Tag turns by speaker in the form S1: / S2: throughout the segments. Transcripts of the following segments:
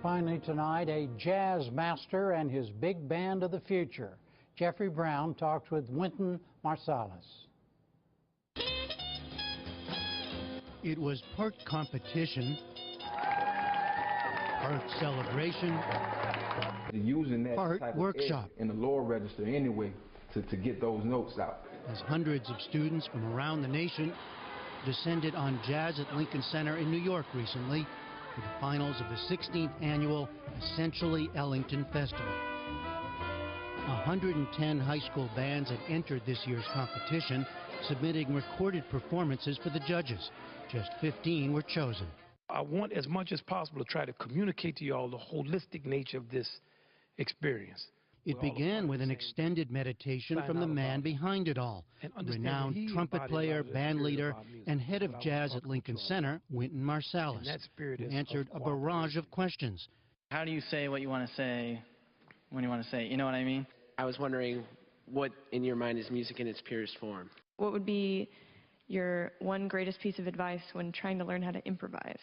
S1: Finally tonight, a jazz master and his big band of the future. Jeffrey Brown talks with Wynton Marsalis.
S2: It was part competition, part celebration,
S3: using that
S2: part
S3: type
S2: workshop.
S3: In the lower register anyway to get those notes out.
S2: As hundreds of students from around the nation descended on Jazz at Lincoln Center in New York recently for the finals of the 16th annual Essentially Ellington Festival. 110 high school bands had entered this year's competition, submitting recorded performances for the judges. Just 15 were chosen.
S4: I want as much as possible to try to communicate to you all the holistic nature of this experience.
S2: It began with an extended meditation from the man behind it all, renowned trumpet player, band leader, and head of jazz at Lincoln Center, Wynton Marsalis, who answered a barrage of questions.
S5: How do you say what you want to say when you want to say it? You know what I mean?
S6: I was wondering what, in your mind, is music in its purest form?
S7: What would be your one greatest piece of advice when trying to learn how to improvise?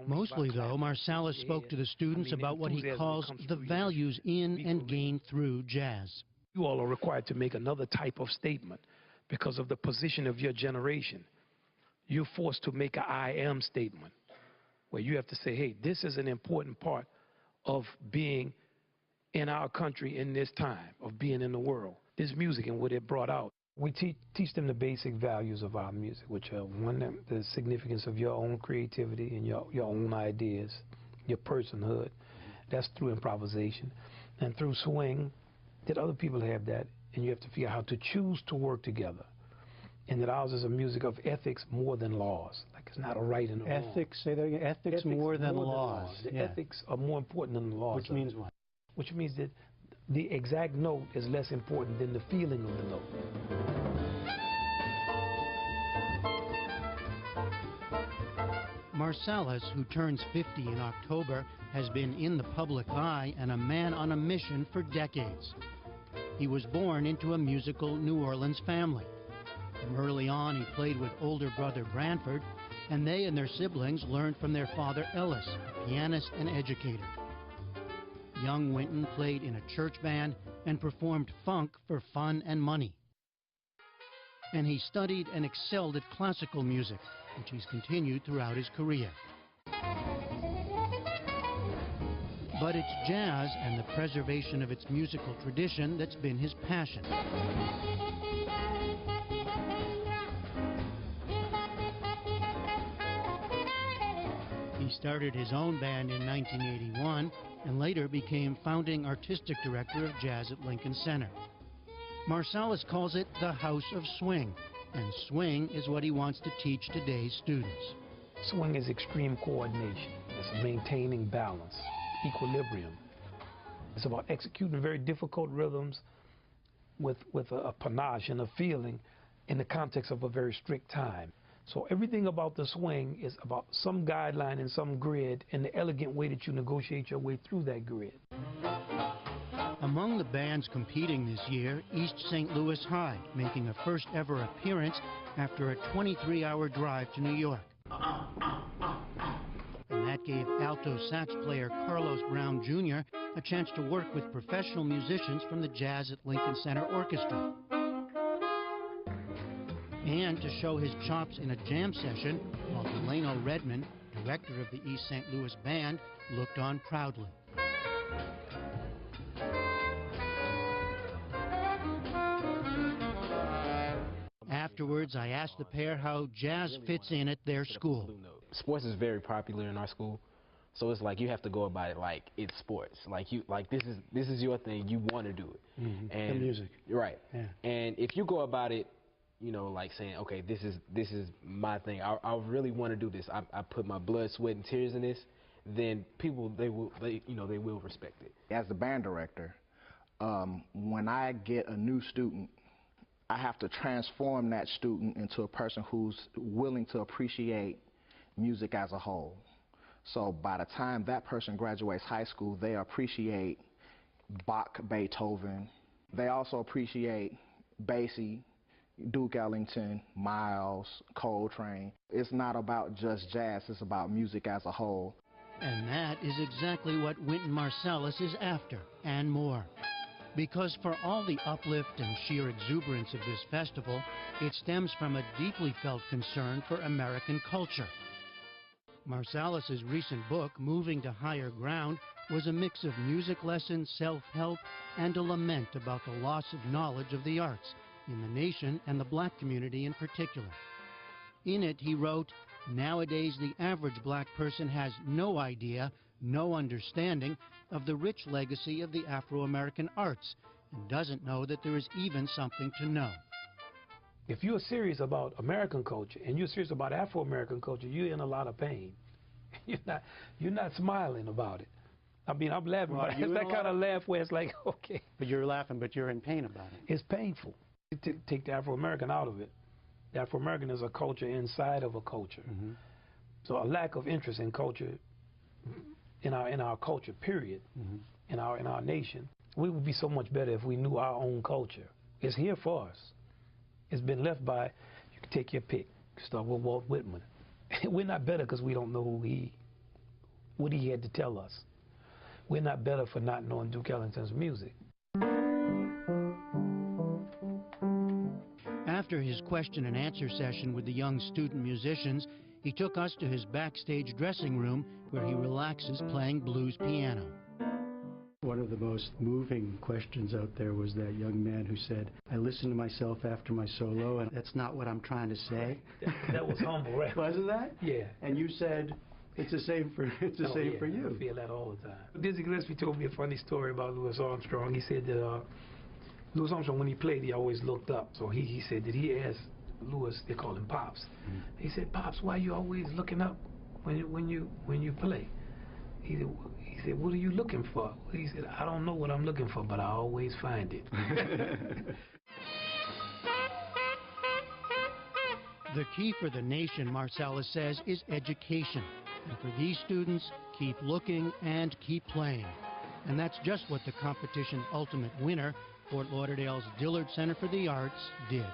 S2: Mostly, though, Marsalis spoke to the students about what he calls the values in and gained through jazz.
S4: You all are required to make another type of statement because of the position of your generation. You're forced to make an I am statement where you have to say, hey, this is an important part of being in our country in this time, of being in the world. This music and what it brought out. We teach them the basic values of our music, which are, one, the significance of your own creativity and your own ideas, your personhood. That's through improvisation. And through swing, that other people have that, and you have to figure out how to choose to work together. And that ours is a music of ethics more than laws. Like, it's not a right and a wrong.
S1: Ethics, say that again. Ethics more than laws.
S4: The ethics are more important than the laws.
S1: Which means what?
S4: Which means that the exact note is less important than the feeling of the note.
S2: Marsalis, who turns 50 in October, has been in the public eye and a man on a mission for decades. He was born into a musical New Orleans family. From early on, he played with older brother Branford, and they and their siblings learned from their father Ellis, a pianist and educator. Young Wynton played in a church band and performed funk for fun and money. And he studied and excelled at classical music, which he's continued throughout his career. But it's jazz and the preservation of its musical tradition that's been his passion. He started his own band in 1981 and later became founding artistic director of jazz at Lincoln Center. Marsalis calls it the House of Swing, and swing is what he wants to teach today's students.
S4: Swing is extreme coordination. It's maintaining balance, equilibrium. It's about executing very difficult rhythms with a panache and a feeling in the context of a very strict time. So everything about the swing is about some guideline and some grid and the elegant way that you negotiate your way through that grid.
S2: Among the bands competing this year, East St. Louis High, making a first ever appearance after a 23-hour drive to New York. And that gave alto sax player Carlos Brown Jr. a chance to work with professional musicians from the Jazz at Lincoln Center Orchestra. And to show his chops in a jam session, while Delano Redmond, director of the East St. Louis Band, looked on proudly. Afterwards, I asked the pair how jazz fits in at their school.
S6: Sports is very popular in our school, so it's like you have to go about it like it's sports. Like this is your thing. You want to do it.
S1: Mm-hmm.
S6: And
S1: the music.
S6: Right.
S1: Yeah.
S6: And if you go about it, you know, like saying, okay, this is my thing. I really want to do this. I put my blood, sweat, and tears in this. Then people they will respect it.
S8: As the band director, when I get a new student, I have to transform that student into a person who's willing to appreciate music as a whole. So by the time that person graduates high school, they appreciate Bach, Beethoven. They also appreciate Basie, Duke Ellington, Miles, Coltrane. It's not about just jazz, it's about music as a whole.
S2: And that is exactly what Wynton Marsalis is after, and more. Because for all the uplift and sheer exuberance of this festival, it stems from a deeply felt concern for American culture. Marsalis' recent book, Moving to Higher Ground, was a mix of music lessons, self-help, and a lament about the loss of knowledge of the arts in the nation and the black community in particular. In it, he wrote, "Nowadays, the average black person has no idea, no understanding of the rich legacy of the Afro-American arts and doesn't know that there is even something to know."
S4: If you're serious about American culture and you're serious about Afro-American culture, you're in a lot of pain. You're not smiling about it. I mean, I'm laughing, but it's that kind of laugh where it's like, okay.
S1: But you're laughing, but you're in pain about it.
S4: It's painful. Take the Afro-American out of it. The Afro-American is a culture inside of a culture.
S1: Mm-hmm.
S4: So a lack of interest in culture, in our culture, period,
S1: mm-hmm.
S4: in our nation, we would be so much better if we knew our own culture. It's here for us. It's been left by, you can take your pick. Start with Walt Whitman. We're not better because we don't know what he had to tell us. We're not better for not knowing Duke Ellington's music.
S2: After his question and answer session with the young student musicians, he took us to his backstage dressing room where he relaxes playing blues piano.
S9: One of the most moving questions out there was that young man who said, "I listen to myself after my solo, and that's not what I'm trying to say."
S4: That was humble, right?
S9: Wasn't that?
S4: Yeah.
S9: And you said, it's the same for you.
S4: I feel that all the time. Dizzy Gillespie told me a funny story about Louis Armstrong. He said that Louis Armstrong, when he played, he always looked up. So he said that he asked Louis, they call him Pops. Mm-hmm. He said, "Pops, why are you always looking up when you play?" He said, "What are you looking for?" He said, "I don't know what I'm looking for, but I always find it."
S2: The key for the nation, Marsalis says, is education. And for these students, keep looking and keep playing. And that's just what the competition's ultimate winner, Fort Lauderdale's Dillard Center for the Arts, did.